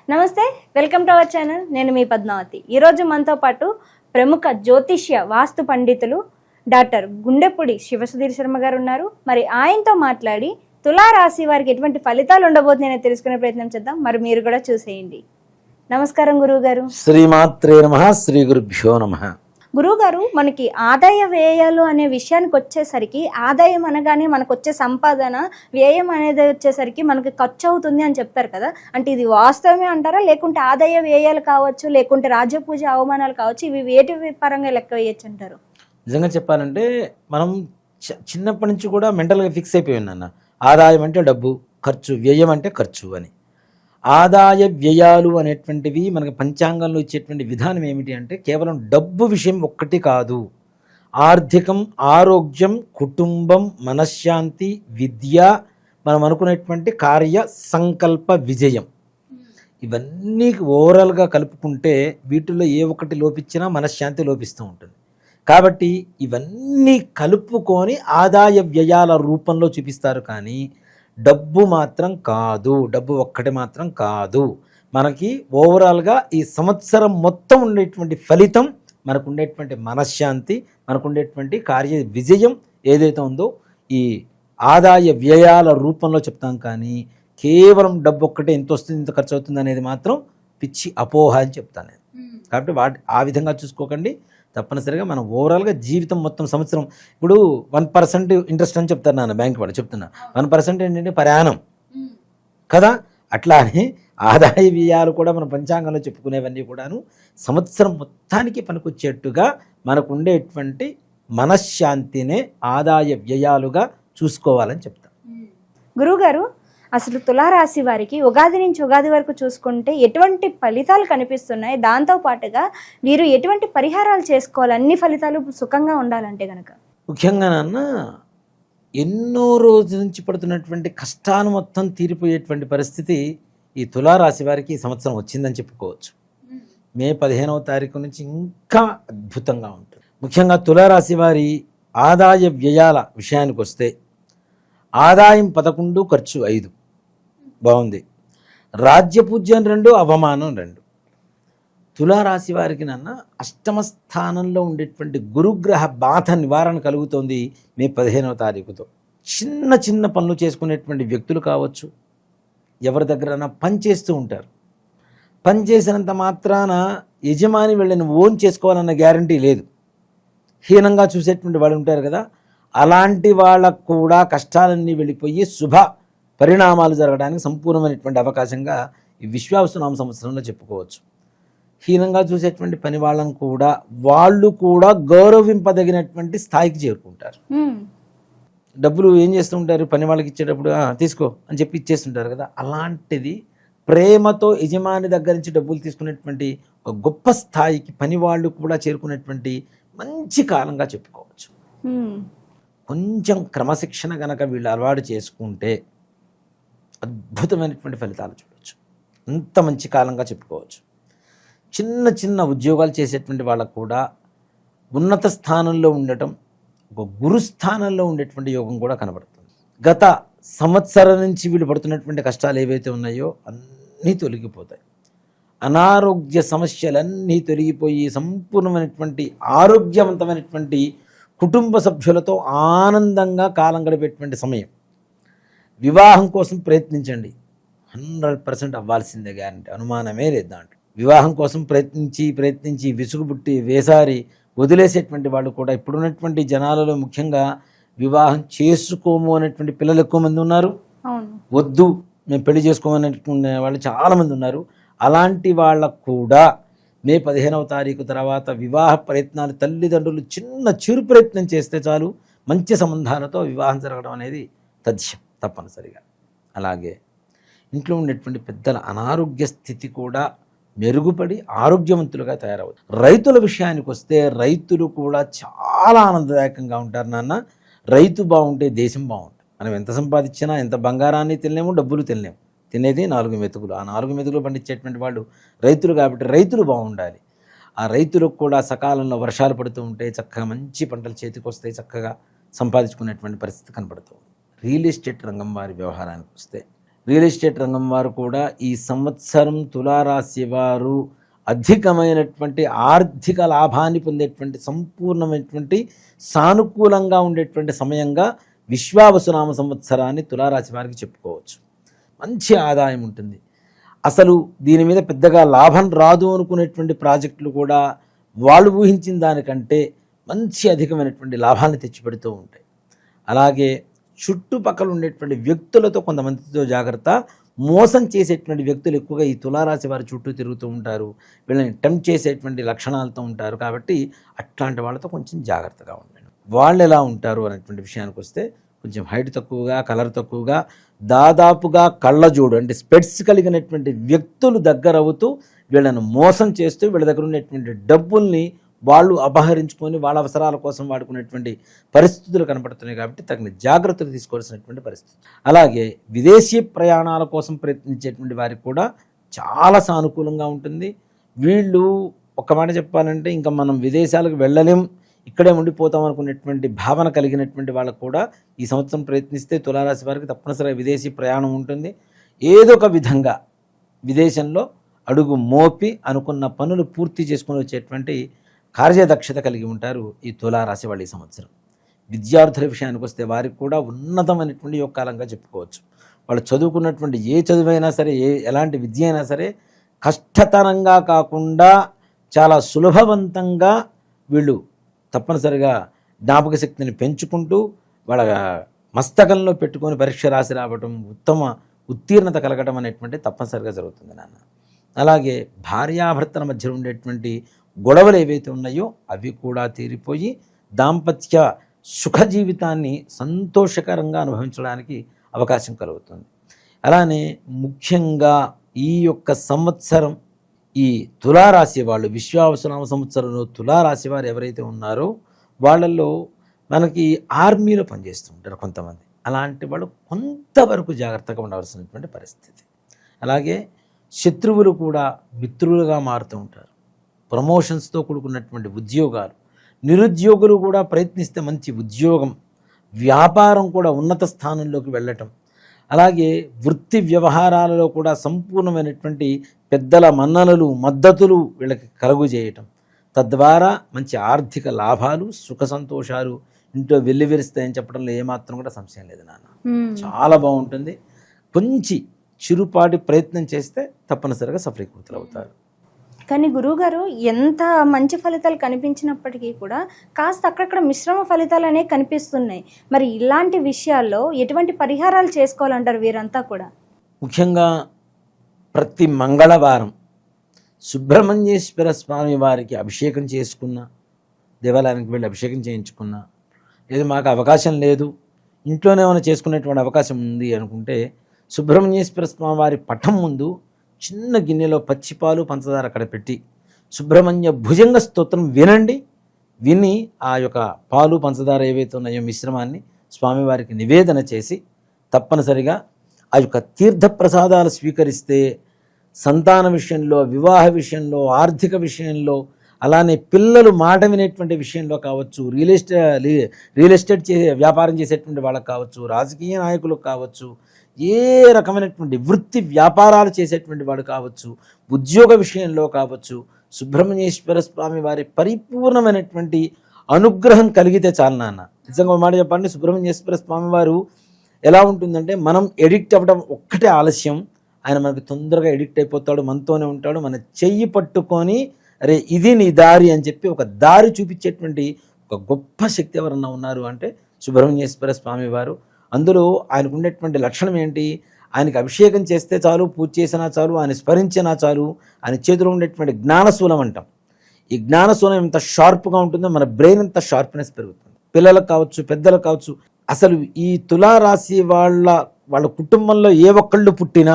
నమస్తే, welcome to our channel. నేను మీ పద్మావతి. ఈరోజు మనతో పాటు ప్రముఖ జ్యోతిష్య వాస్తు పండితులు డాక్టర్ గుండెపూడి శివసుధీర్ శర్మ గారు ఉన్నారు. మరి ఆయనతో మాట్లాడి తులారాశి వారికి ఎటువంటి ఫలితాలు ఉండబోతున్నాయో తెలుసుకునే ప్రయత్నం చేద్దాం. మరి మీరు కూడా చూసేయండి. నమస్కారం గురువు గారు. శ్రీమాత్రే నమః. శ్రీ గురుభ్యో నమః. గురువుగారు, మనకి ఆదాయ వ్యయాలు అనే విషయానికి వచ్చేసరికి ఆదాయం అనగానే మనకు వచ్చే సంపాదన, వ్యయం అనేది వచ్చేసరికి మనకి ఖర్చు అవుతుంది అని చెప్తారు కదా. అంటే ఇది వాస్తవమే అంటారా, లేకుంటే ఆదాయ వ్యయాలు కావచ్చు, లేకుంటే రాజపూజ అవమానాలు కావచ్చు, ఇవి వేటి పరంగా లెక్క వేయచ్చు అంటారు? నిజంగా చెప్పాలంటే మనం చిన్నప్పటి నుంచి కూడా మెంటల్గా ఫిక్స్ అయిపోయి ఉన్నాను. ఆదాయం అంటే డబ్బు, ఖర్చు, వ్యయం అంటే ఖర్చు అని. ఆదాయ వ్యయాలు అనేటువంటివి మనకి పంచాంగంలో ఇచ్చేటువంటి విధానం ఏమిటి అంటే కేవలం డబ్బు విషయం ఒక్కటి కాదు. ఆర్థికం, ఆరోగ్యం, కుటుంబం, మనశ్శాంతి, విద్య, మనం అనుకునేటువంటి కార్య సంకల్ప విజయం, ఇవన్నీ ఓవరాల్గా కలుపుకుంటే వీటిల్లో ఏ ఒక్కటి లోపించినా మనశ్శాంతి లోపిస్తూ ఉంటుంది. కాబట్టి ఇవన్నీ కలుపుకొని ఆదాయ వ్యయాల రూపంలో చూపిస్తారు. కానీ డబ్బు మాత్రం కాదు, డబ్బు ఒక్కటి మాత్రం కాదు. మనకి ఓవరాల్గా ఈ సంవత్సరం మొత్తం ఉండేటువంటి ఫలితం, మనకు ఉండేటువంటి మనశ్శాంతి, మనకు ఉండేటువంటి కార్య విజయం ఏదైతే ఉందో ఈ ఆదాయ వ్యయాల రూపంలో చెప్తాం. కానీ కేవలం డబ్బు ఒక్కటే ఎంత వస్తుంది, ఇంత ఖర్చు అవుతుంది అనేది మాత్రం పిచ్చి అపోహ అని చెప్తాను నేను. కాబట్టి ఆ విధంగా చూసుకోకండి. తప్పనిసరిగా మనం ఓవరాల్గా జీవితం మొత్తం సంవత్సరం, ఇప్పుడు 1% ఇంట్రెస్ట్ అని చెప్తారు నాన్న, బ్యాంక్ వాడు చెప్తున్నా. 1% ఏంటంటే ప్రయాణం కదా. అట్లానే ఆదాయ వ్యయాలు కూడా మన పంచాంగంలో చెప్పుకునేవన్నీ కూడాను సంవత్సరం మొత్తానికి పనికొచ్చేట్టుగా మనకు ఉండేటువంటి మనశ్శాంతినే ఆదాయ వ్యయాలుగా చూసుకోవాలని చెప్తాను. గురువుగారు, అసలు తులారాశి వారికి ఉగాది నుంచి ఉగాది వరకు చూసుకుంటే ఎటువంటి ఫలితాలు కనిపిస్తున్నాయి, దాంతో పాటుగా వీరు ఎటువంటి పరిహారాలు చేసుకోవాలి అన్ని ఫలితాలు సుఖంగా ఉండాలంటే కనుక? ముఖ్యంగా నాన్న, ఎన్నో రోజుల నుంచి పడుతున్నటువంటి కష్టాలు మొత్తం తీరిపోయేటువంటి పరిస్థితి ఈ తులారాశి వారికి ఈ సంవత్సరం వచ్చిందని చెప్పుకోవచ్చు. మే 15వ తారీఖు నుంచి ఇంకా అద్భుతంగా ఉంటుంది. ముఖ్యంగా తులారాశి వారి ఆదాయ వ్యయాల విషయానికి వస్తే ఆదాయం 11, ఖర్చు 5, బాగుంది. రాజ్యపూజ్యం 2, అవమానం 2. తులారాశి వారికి నాన్న అష్టమ స్థానంలో ఉండేటువంటి గురుగ్రహ బాధ నివారణ కలుగుతోంది మే 15వ తారీఖుతో. చిన్న చిన్న పనులు చేసుకునేటువంటి వ్యక్తులు కావచ్చు, ఎవరి దగ్గరైనా పని చేస్తూ ఉంటారు. పని చేసినంత మాత్రాన యజమాని వీళ్ళని ఓన్ చేసుకోవాలన్న గ్యారంటీ లేదు. హీనంగా చూసేటువంటి వాళ్ళు ఉంటారు కదా, అలాంటి వాళ్ళకు కూడా కష్టాలన్నీ వెళ్ళిపోయి శుభ పరిణామాలు జరగడానికి సంపూర్ణమైనటువంటి అవకాశంగా ఈ విశ్వావసునామ సంవత్సరంలో చెప్పుకోవచ్చు. హీనంగా చూసేటువంటి పని వాళ్ళని కూడా వాళ్ళు కూడా గౌరవింపదగినటువంటి స్థాయికి చేరుకుంటారు. డబ్బులు ఏం చేస్తుంటారు, పని వాళ్ళకి ఇచ్చేటప్పుడు తీసుకో అని చెప్పి ఇచ్చేస్తుంటారు కదా. అలాంటిది ప్రేమతో యజమాని దగ్గర నుంచి డబ్బులు తీసుకునేటువంటి ఒక గొప్ప స్థాయికి పని వాళ్ళు కూడా చేరుకునేటువంటి మంచి కాలంగా చెప్పుకోవచ్చు. కొంచెం క్రమశిక్షణ గనక వీళ్ళు అలవాటు చేసుకుంటే అద్భుతమైనటువంటి ఫలితాలు చూడవచ్చు. అంత మంచి కాలంగా చెప్పుకోవచ్చు. చిన్న చిన్న ఉద్యోగాలు చేసేటువంటి వాళ్ళకు కూడా ఉన్నత స్థానంలో ఉండటం, ఒక గురుస్థానంలో ఉండేటువంటి యోగం కూడా కనబడుతుంది. గత సంవత్సరం నుంచి వీళ్ళు పడుతున్నటువంటి కష్టాలు ఏవైతే ఉన్నాయో అన్నీ తొలగిపోతాయి. అనారోగ్య సమస్యలన్నీ తొలగిపోయి సంపూర్ణమైనటువంటి ఆరోగ్యవంతమైనటువంటి కుటుంబ సభ్యులతో ఆనందంగా కాలం గడిపేటువంటి సమయం. వివాహం కోసం ప్రయత్నించండి, 100% అవ్వాల్సిందే, గ్యారంటీ, అనుమానమే లేదు దాంట్లో. వివాహం కోసం ప్రయత్నించి విసుగుబుట్టి వేసారి వదిలేసేటువంటి వాళ్ళు కూడా ఇప్పుడున్నటువంటి జనాలలో ముఖ్యంగా వివాహం చేసుకోము అనేటువంటి పిల్లలు ఎక్కువ మంది ఉన్నారు. వద్దు మేము పెళ్లి చేసుకోమనేటువంటి వాళ్ళు చాలామంది ఉన్నారు. అలాంటి వాళ్ళకు కూడా మే 15వ తారీఖు తర్వాత వివాహ ప్రయత్నాలు, తల్లిదండ్రులు చిన్న చిరు ప్రయత్నం చేస్తే చాలు మంచి సంబంధాలతో వివాహం జరగడం అనేది తథ్యం తప్పనిసరిగా. అలాగే ఇంట్లో ఉండేటువంటి పెద్దల అనారోగ్య స్థితి కూడా మెరుగుపడి ఆరోగ్యవంతులుగా తయారవుతారు. రైతుల విషయానికి వస్తే రైతులు కూడా చాలా ఆనందదాయకంగా ఉంటారు నాన్న. రైతు బాగుంటే దేశం బాగుంటుంది. మనం ఎంత సంపాదించినా, ఎంత బంగారాన్ని తినలేము, డబ్బులు తినలేము. తినేది 4 మెతుకులు. ఆ 4 మెతుకులు పండించేటువంటి వాళ్ళు రైతులు. కాబట్టి రైతులు బాగుండాలి. ఆ రైతులకు కూడా సకాలంలో వర్షాలు పడుతూ ఉంటే చక్కగా మంచి పంటలు చేతికి వస్తాయి, చక్కగా సంపాదించుకునేటువంటి పరిస్థితి కనబడుతుంది. రియల్ ఎస్టేట్ రంగం వారి వ్యవహారానికి వస్తే రియల్ ఎస్టేట్ రంగం వారు కూడా ఈ సంవత్సరం తులారాశి వారు అధికమైనటువంటి ఆర్థిక లాభాన్ని పొందేటువంటి సంపూర్ణమైనటువంటి సానుకూలంగా ఉండేటువంటి సమయంగా విశ్వావసునామ సంవత్సరాన్ని తులారాశి వారికి చెప్పుకోవచ్చు. మంచి ఆదాయం ఉంటుంది. అసలు దీని మీద పెద్దగా లాభం రాదు అనుకునేటువంటి ప్రాజెక్టులు కూడా వాళ్ళు ఊహించిన దానికంటే మంచి అధికమైనటువంటి లాభాలను తెచ్చిపెడుతూ ఉంటాయి. అలాగే చుట్టుపక్కల ఉండేటువంటి వ్యక్తులతో కొంతమందితో జాగ్రత్త. మోసం చేసేటువంటి వ్యక్తులు ఎక్కువగా ఈ తులారాశి వారి చుట్టూ తిరుగుతూ ఉంటారు. వీళ్ళని టెంప్ట్ చేసేటువంటి లక్షణాలతో ఉంటారు. కాబట్టి అట్లాంటి వాళ్ళతో కొంచెం జాగ్రత్తగా ఉండండి. వాళ్ళు ఎలా ఉంటారు అనేటువంటి విషయానికి వస్తే కొంచెం హైట్ తక్కువగా, కలర్ తక్కువగా, దాదాపుగా కళ్ళజోడు అంటే స్పెట్స్ కలిగినటువంటి వ్యక్తులు దగ్గర అవుతూ వీళ్ళను మోసం చేస్తూ వీళ్ళ దగ్గర ఉన్నటువంటి డబ్బుల్ని వాళ్ళు అపహరించుకొని వాళ్ళ అవసరాల కోసం వాడుకునేటువంటి పరిస్థితులు కనపడుతున్నాయి. కాబట్టి తగిన జాగ్రత్తలు తీసుకోవాల్సినటువంటి పరిస్థితి. అలాగే విదేశీ ప్రయాణాల కోసం ప్రయత్నించేటువంటి వారికి కూడా చాలా సానుకూలంగా ఉంటుంది. వీళ్ళు ఒక మాట చెప్పాలంటే ఇంకా మనం విదేశాలకు వెళ్ళలేం, ఇక్కడే ఉండిపోతాం అనుకునేటువంటి భావన కలిగినటువంటి వాళ్ళకు కూడా ఈ సంవత్సరం ప్రయత్నిస్తే తులారాశి వారికి తప్పనిసరిగా విదేశీ ప్రయాణం ఉంటుంది. ఏదో ఒక విధంగా విదేశంలో అడుగు మోపి అనుకున్న పనులు పూర్తి చేసుకొని వచ్చేటువంటి కార్యదక్షత కలిగి ఉంటారు ఈ తులారాశి వాళ్ళు ఈ సంవత్సరం. విద్యార్థుల విషయానికి వస్తే వారికి కూడా ఉన్నతమైనటువంటి యొక్క కాలంగా చెప్పుకోవచ్చు. వాళ్ళు చదువుకున్నటువంటి ఏ చదువైనా సరే, ఎలాంటి విద్య అయినా సరే కష్టతరంగా కాకుండా చాలా సులభవంతంగా వీళ్ళు తప్పనిసరిగా జ్ఞాపక శక్తిని పెంచుకుంటూ వాళ్ళ మస్తకంలో పెట్టుకొని పరీక్ష రాసి రావడం, ఉత్తమ ఉత్తీర్ణత కలగడం అనేటువంటి తప్పనిసరిగా జరుగుతుంది నాన్న. అలాగే భార్యాభర్తల మధ్య ఉండేటువంటి గొడవలు ఏవైతే ఉన్నాయో అవి కూడా తీరిపోయి దాంపత్య సుఖ జీవితాన్ని సంతోషకరంగా అనుభవించడానికి అవకాశం కలుగుతుంది. అలానే ముఖ్యంగా ఈ యొక్క సంవత్సరం ఈ తులారాశి వాళ్ళు విశ్వావసునామ సంవత్సరంలో తులారాశి వారు ఎవరైతే ఉన్నారో వాళ్ళల్లో మనకి ఆర్మీలో పనిచేస్తూ ఉంటారు కొంతమంది. అలాంటి వాళ్ళు కొంతవరకు జాగ్రత్తగా ఉండవలసినటువంటి పరిస్థితి. అలాగే శత్రువులు కూడా మిత్రులుగా మారుతూ ఉంటారు. ప్రమోషన్స్తో కూడుకున్నటువంటి ఉద్యోగాలు, నిరుద్యోగులు కూడా ప్రయత్నిస్తే మంచి ఉద్యోగం, వ్యాపారం కూడా ఉన్నత స్థానంలోకి వెళ్ళటం, అలాగే వృత్తి వ్యవహారాలలో కూడా సంపూర్ణమైనటువంటి పెద్దల మన్ననలు, మద్దతులు వీళ్ళకి కలుగు చేయటం, తద్వారా మంచి ఆర్థిక లాభాలు, సుఖ సంతోషాలు ఇంట్లో వెల్లివిరుస్తాయని చెప్పడంలో ఏమాత్రం కూడా సంశయం లేదు నాన్న. చాలా బాగుంటుంది. కొంచెం చిరుపాటి ప్రయత్నం చేస్తే తప్పనిసరిగా సఫలీకృతులు అవుతారు. కానీ గురువుగారు ఎంత మంచి ఫలితాలు కనిపించినప్పటికీ కూడా కాస్త అక్కడక్కడ మిశ్రమ ఫలితాలు అనేవి కనిపిస్తున్నాయి. మరి ఇలాంటి విషయాల్లో ఎటువంటి పరిహారాలు చేసుకోవాలంటారు వీరంతా కూడా? ముఖ్యంగా ప్రతి మంగళవారం సుబ్రహ్మణ్యేశ్వర స్వామి వారికి అభిషేకం చేసుకున్న, దేవాలయానికి వెళ్ళి అభిషేకం చేయించుకున్న, లేదు మాకు అవకాశం లేదు ఇంట్లోనే ఏమైనా చేసుకునేటువంటి అవకాశం ఉంది అనుకుంటే సుబ్రహ్మణ్యేశ్వర స్వామి వారి పటం ముందు చిన్న గిన్నెలో పచ్చిపాలు, పంచదార అక్కడ పెట్టి సుబ్రహ్మణ్య భుజంగ స్తోత్రం వినండి. విని ఆ యొక్క పాలు, పంచదార ఏవైతే ఉన్నాయో మిశ్రమాన్ని స్వామివారికి నివేదన చేసి తప్పనిసరిగా ఆ యొక్క తీర్థప్రసాదాలు స్వీకరిస్తే సంతాన విషయంలో, వివాహ విషయంలో, ఆర్థిక విషయంలో, అలానే పిల్లలు మాట వినేటువంటి విషయంలో కావచ్చు, రియల్ ఎస్టేట్ వ్యాపారం చేసేటువంటి వాళ్ళకు కావచ్చు, రాజకీయ నాయకులకు కావచ్చు, ఏ రకమైనటువంటి వృత్తి వ్యాపారాలు చేసేటువంటి వాడు కావచ్చు, ఉద్యోగ విషయంలో కావచ్చు, సుబ్రహ్మణ్యేశ్వర స్వామి వారి పరిపూర్ణమైనటువంటి అనుగ్రహం కలిగితే చాలు నాన్న. నిజంగా మాట చెప్పండి, సుబ్రహ్మణ్యేశ్వర స్వామి వారు ఎలా ఉంటుందంటే మనం ఎడిక్ట్ అవ్వడం ఒక్కటే ఆలస్యం, ఆయన మనకు తొందరగా ఎడిక్ట్ అయిపోతాడు, మనతోనే ఉంటాడు. మన చెయ్యి పట్టుకొని అరే ఇది నీ దారి అని చెప్పి ఒక దారి చూపించేటువంటి ఒక గొప్ప శక్తి ఎవరన్నా ఉన్నారు అంటే సుబ్రహ్మణ్యేశ్వర స్వామి వారు. అందులో ఆయనకు ఉండేటువంటి లక్షణం ఏంటి? ఆయనకి అభిషేకం చేస్తే చాలు, పూజ చేసినా చాలు, ఆయన స్మరించినా చాలు, ఆయన చేతిలో ఉండేటువంటి జ్ఞానశూలం అంటాం. ఈ జ్ఞానశూలం ఎంత షార్ప్గా ఉంటుందో మన బ్రెయిన్ అంత షార్ప్నెస్ పెరుగుతుంది. పిల్లలకు కావచ్చు, పెద్దలకు కావచ్చు. అసలు ఈ తులారాశి వాళ్ళ కుటుంబంలో ఏ ఒక్కళ్ళు పుట్టినా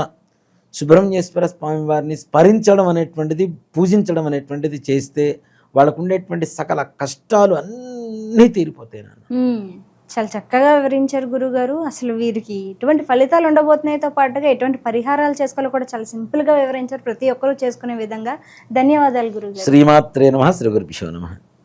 సుబ్రహ్మణ్యేశ్వర స్వామి వారిని స్మరించడం అనేటువంటిది, పూజించడం అనేటువంటిది చేస్తే వాళ్ళకు ఉండేటువంటి సకల కష్టాలు అన్నీ తీరిపోతాయి నాన్న. చాలా చక్కగా వివరించారు గురుగారు. అసలు వీరికి ఎటువంటి ఫలితాలు ఉండబోతున్నాయితో పాటుగా ఎటువంటి పరిహారాలు చేసుకోవాలో కూడా చాలా సింపుల్గా వివరించారు, ప్రతి ఒక్కరూ చేసుకునే విధంగా. ధన్యవాదాలు గురుగారు. శ్రీమాత్రే నమః. శ్రీ గురుభ్యో నమః.